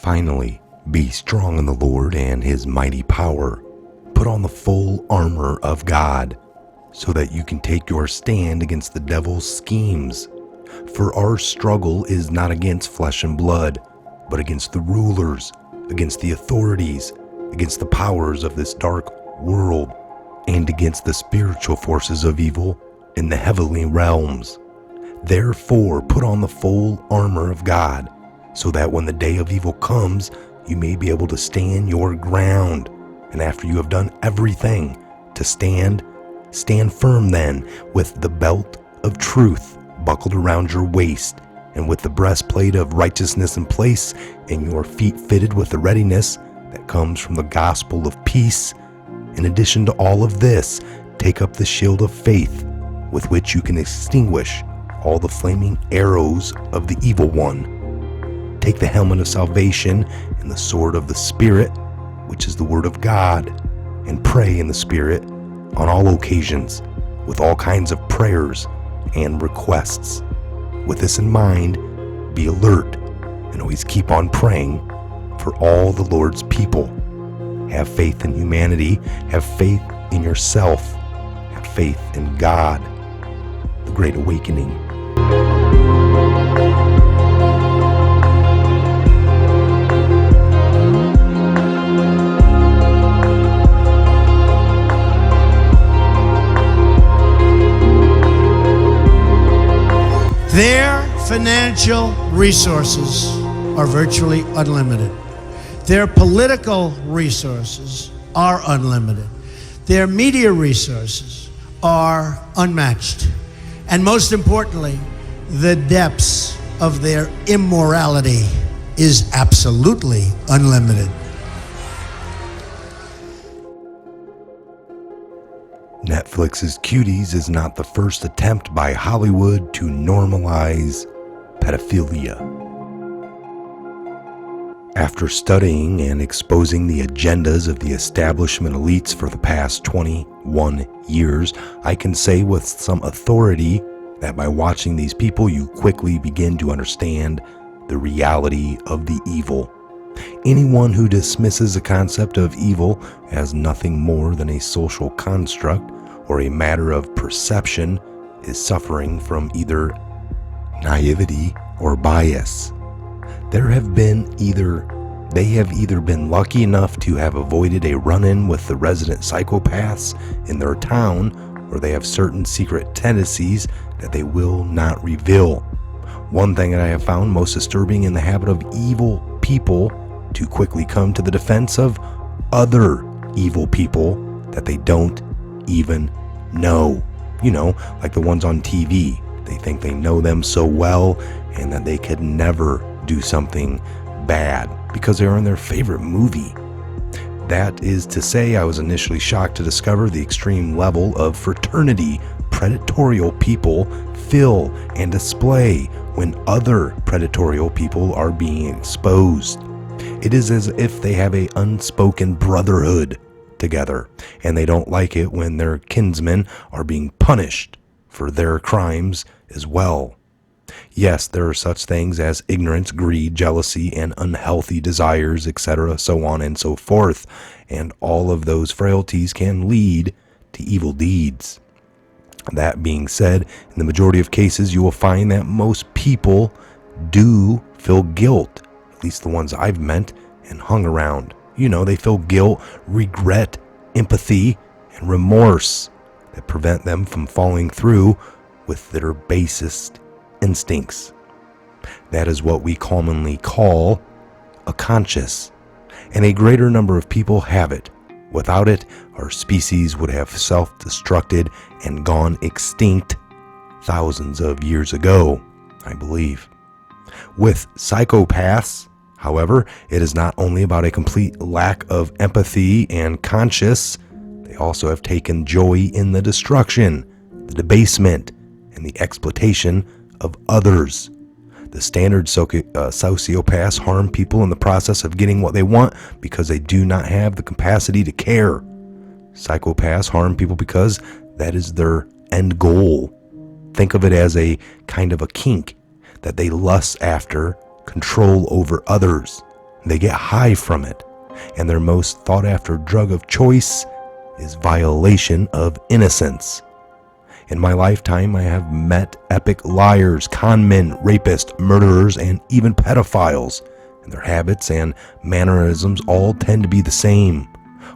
Finally, be strong in the Lord and his mighty power. Put on the full armor of God, so that you can take your stand against the devil's schemes. For our struggle is not against flesh and blood, but against the rulers, against the authorities, against the powers of this dark world, and against the spiritual forces of evil in the heavenly realms. Therefore, put on the full armor of God, so that when the day of evil comes, you may be able to stand your ground. And after you have done everything to stand firm then, with the belt of truth buckled around your waist, and with the breastplate of righteousness in place, and your feet fitted with the readiness that comes from the gospel of peace. In addition to all of this, take up the shield of faith, with which you can extinguish all the flaming arrows of the evil one. Take the helmet of salvation and the sword of the Spirit, which is the word of God, and pray in the Spirit on all occasions, with all kinds of prayers and requests. With this in mind, be alert and always keep on praying for all the Lord's people. Have faith in humanity, have faith in yourself, have faith in God. The Great Awakening. Their financial resources are virtually unlimited. Their political resources are unlimited. Their media resources are unmatched. And most importantly, the depths of their immorality is absolutely unlimited. Netflix's Cuties is not the first attempt by Hollywood to normalize pedophilia. After studying and exposing the agendas of the establishment elites for the past 21 years, I can say with some authority that by watching these people, you quickly begin to understand the reality of the evil. Anyone who dismisses the concept of evil as nothing more than a social construct or a matter of perception is suffering from either naivety or bias. They have either been lucky enough to have avoided a run-in with the resident psychopaths in their town, or they have certain secret tendencies that they will not reveal. One thing that I have found most disturbing in the habit of evil people to quickly come to the defense of other evil people that they don't even know. You know, like the ones on TV. They think they know them so well and that they could never do something bad because they're in their favorite movie. That is to say, I was initially shocked to discover the extreme level of fraternity predatorial people fill and display when other predatorial people are being exposed. It is as if they have an unspoken brotherhood together, and they don't like it when their kinsmen are being punished for their crimes as well. Yes, there are such things as ignorance, greed, jealousy, and unhealthy desires, etc., so on and so forth, and all of those frailties can lead to evil deeds. That being said, in the majority of cases, you will find that most people do feel guilt, at least the ones I've met and hung around. You know, they feel guilt, regret, empathy, and remorse that prevent them from following through with their basest instincts. That is what we commonly call a conscience, and a greater number of people have it. Without it, our species would have self-destructed and gone extinct thousands of years ago, I believe. With psychopaths, however, it is not only about a complete lack of empathy and conscience. They also have taken joy in the destruction, the debasement, and the exploitation of others. The standard sociopaths harm people in the process of getting what they want because they do not have the capacity to care. Psychopaths harm people because that is their end goal. Think of it as a kind of a kink that they lust after control over others. They get high from it, and their most sought-after drug of choice is violation of innocence. In my lifetime, I have met epic liars, conmen, rapists, murderers, and even pedophiles, and their habits and mannerisms all tend to be the same.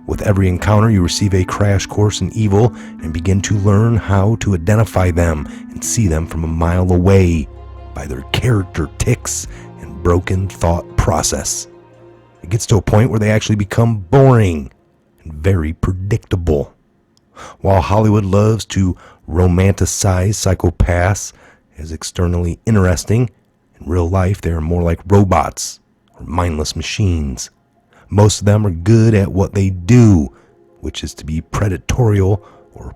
With every encounter, you receive a crash course in evil and begin to learn how to identify them and see them from a mile away by their character tics and broken thought process. It gets to a point where they actually become boring and very predictable. While Hollywood loves to romanticize psychopaths as externally interesting, in real life they are more like robots or mindless machines. Most of them are good at what they do, which is to be predatory or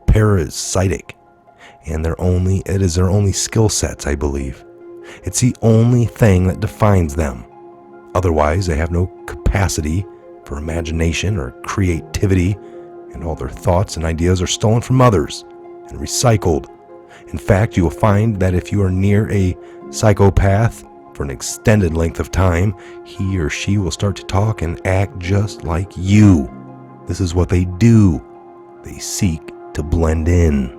parasitic, and it is their only skill sets, I believe. It's the only thing that defines them. Otherwise, they have no capacity for imagination or creativity, and all their thoughts and ideas are stolen from others and recycled. In fact, you will find that if you are near a psychopath for an extended length of time, he or she will start to talk and act just like you. This is what they do. They seek to blend in.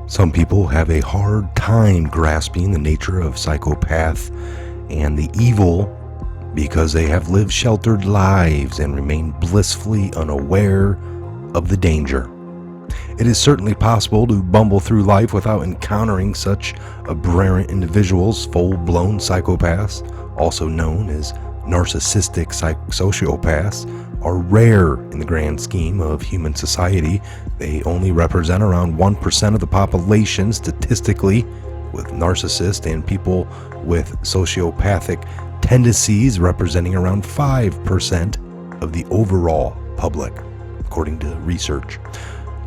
Some people have a hard time grasping the nature of psychopath and the evil because they have lived sheltered lives and remain blissfully unaware of the danger. It is certainly possible to bumble through life without encountering such aberrant individuals. Full-blown psychopaths, also known as narcissistic sociopaths, are rare in the grand scheme of human society. They only represent around 1% of the population statistically, with narcissists and people with sociopathic tendencies representing around 5% of the overall public, according to research.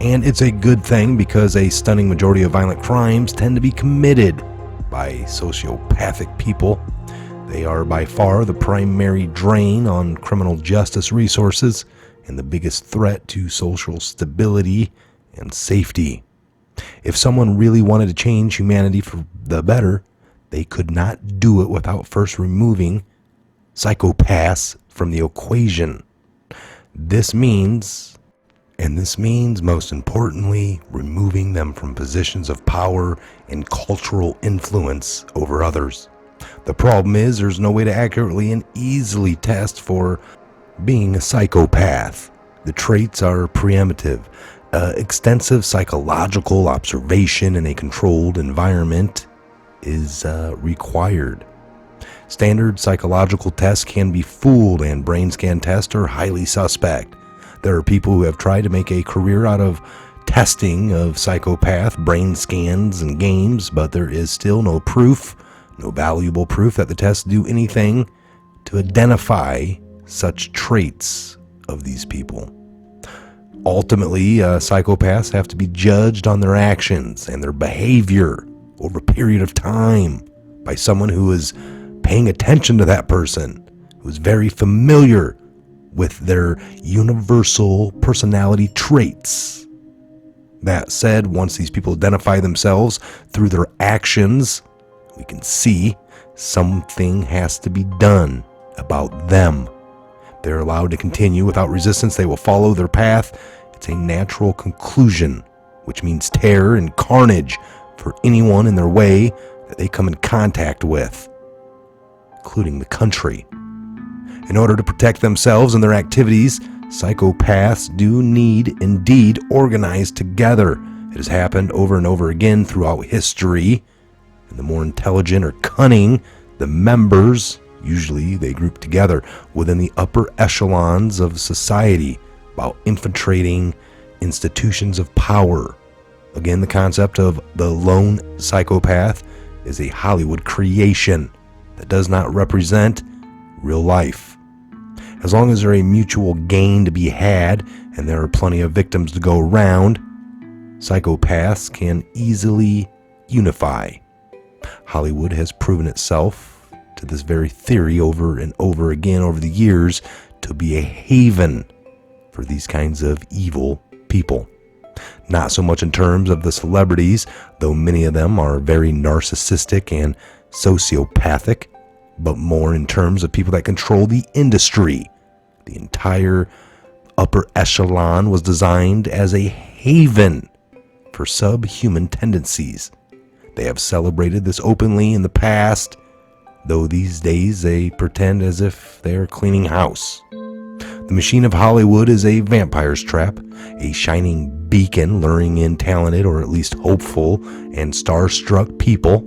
And it's a good thing because a stunning majority of violent crimes tend to be committed by sociopathic people. They are by far the primary drain on criminal justice resources and the biggest threat to social stability and safety. If someone really wanted to change humanity for the better, they could not do it without first removing psychopaths from the equation. This means most importantly, removing them from positions of power and cultural influence over others. The problem is there's no way to accurately and easily test for being a psychopath. The traits are preemptive. Extensive psychological observation in a controlled environment is required. Standard psychological tests can be fooled, and brain scan tests are highly suspect. There are people who have tried to make a career out of testing of psychopath brain scans and games, but there is still no valuable proof that the tests do anything to identify such traits of these people. Ultimately, psychopaths have to be judged on their actions and their behavior over a period of time by someone who is paying attention to that person, who is very familiar with their universal personality traits. That said, once these people identify themselves through their actions, we can see something has to be done about them. They're allowed to continue without resistance. They will follow their path. It's a natural conclusion, which means terror and carnage for anyone in their way that they come in contact with, including the country. In order to protect themselves and their activities, psychopaths do need indeed organize together. It has happened over and over again throughout history. And the more intelligent or cunning the members, usually they group together within the upper echelons of society while infiltrating institutions of power. Again, the concept of the lone psychopath is a Hollywood creation that does not represent real life. As long as there is a mutual gain to be had and there are plenty of victims to go around, psychopaths can easily unify. Hollywood has proven itself to this very theory over and over again over the years to be a haven for these kinds of evil people. Not so much in terms of the celebrities, though many of them are very narcissistic and sociopathic, but more in terms of people that control the industry. The entire upper echelon was designed as a haven for subhuman tendencies. They have celebrated this openly in the past, though these days they pretend as if they are cleaning house. The machine of Hollywood is a vampire's trap, a shining beacon luring in talented or at least hopeful and star-struck people,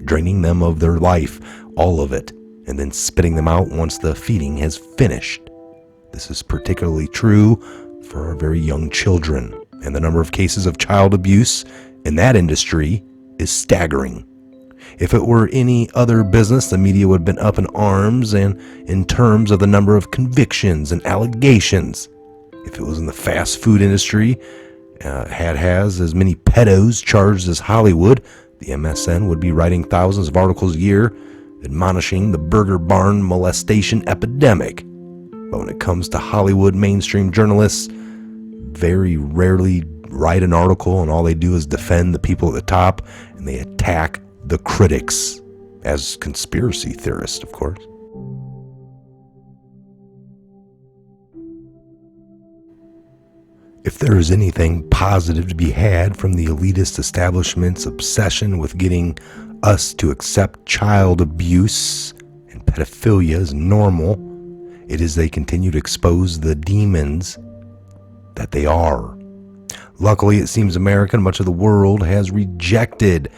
draining them of their life, all of it, and then spitting them out once the feeding has finished. This is particularly true for our very young children, and the number of cases of child abuse in that industry is staggering. If it were any other business, the media would have been up in arms and in terms of the number of convictions and allegations. If it was in the fast food industry, has as many pedos charged as Hollywood, the MSN would be writing thousands of articles a year admonishing the burger barn molestation epidemic. But when it comes to Hollywood, mainstream journalists very rarely write an article, and all they do is defend the people at the top, and they attack the critics as conspiracy theorists, of course. If there is anything positive to be had from the elitist establishment's obsession with getting us to accept child abuse and pedophilia as normal, it is they continue to expose the demons that they are. Luckily, it seems America and much of the world has rejected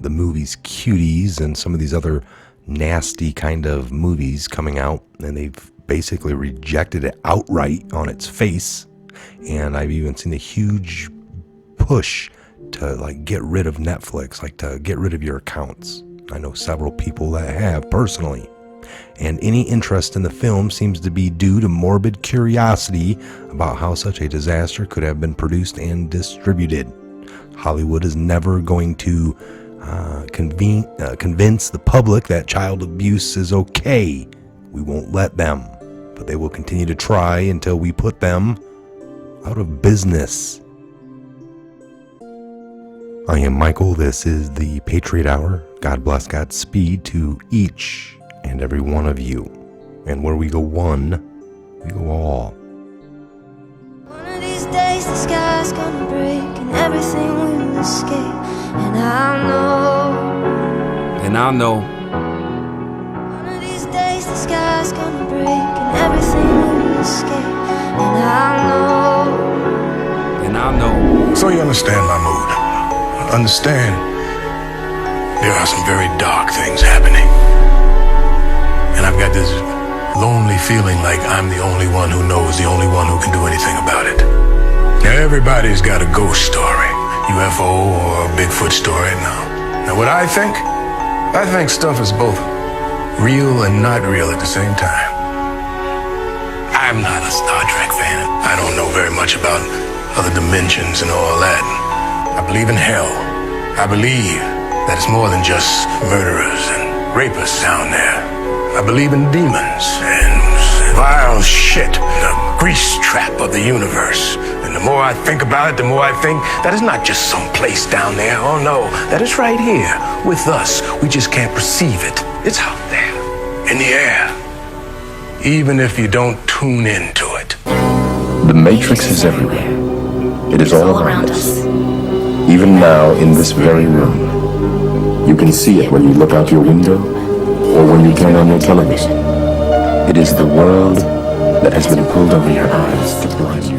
the movies Cuties and some of these other nasty kind of movies coming out, and they've basically rejected it outright on its face. And I've even seen a huge push to get rid of Netflix, to get rid of your accounts. I know several people that have personally. And any interest in the film seems to be due to morbid curiosity about how such a disaster could have been produced and distributed. Hollywood is never going to convince the public that child abuse is okay. We won't let them, but they will continue to try until we put them out of business. I am Michael. This is the Patriot Hour. God bless, Godspeed to each and every one of you. And where we go one, we go all. One of these days the sky's gonna break and everything will escape. And I'll know. One of these days the sky's gonna break and everything will escape. And I'll know. So you understand my mood. Understand there are some very dark things happening. And I've got this lonely feeling like I'm the only one who knows, the only one who can do anything about it. Now everybody's got a ghost story, UFO or Bigfoot story. Now what I think stuff is both real and not real at the same time. I'm not a Star Trek fan. I don't know very much about other dimensions and all that. I believe in hell. I believe that it's more than just murderers and rapists down there. I believe in demons and vile shit, the grease trap of the universe. And the more I think about it, the more I think that it's not just some place down there. Oh no, that it's right here with us. We just can't perceive it. It's out there, in the air, even if you don't tune into it. The Matrix is everywhere. It is all around us. Even now, in this very room. You can see it when you look out your window or when you turn on your television. It is the world that has been pulled over your eyes to blind you.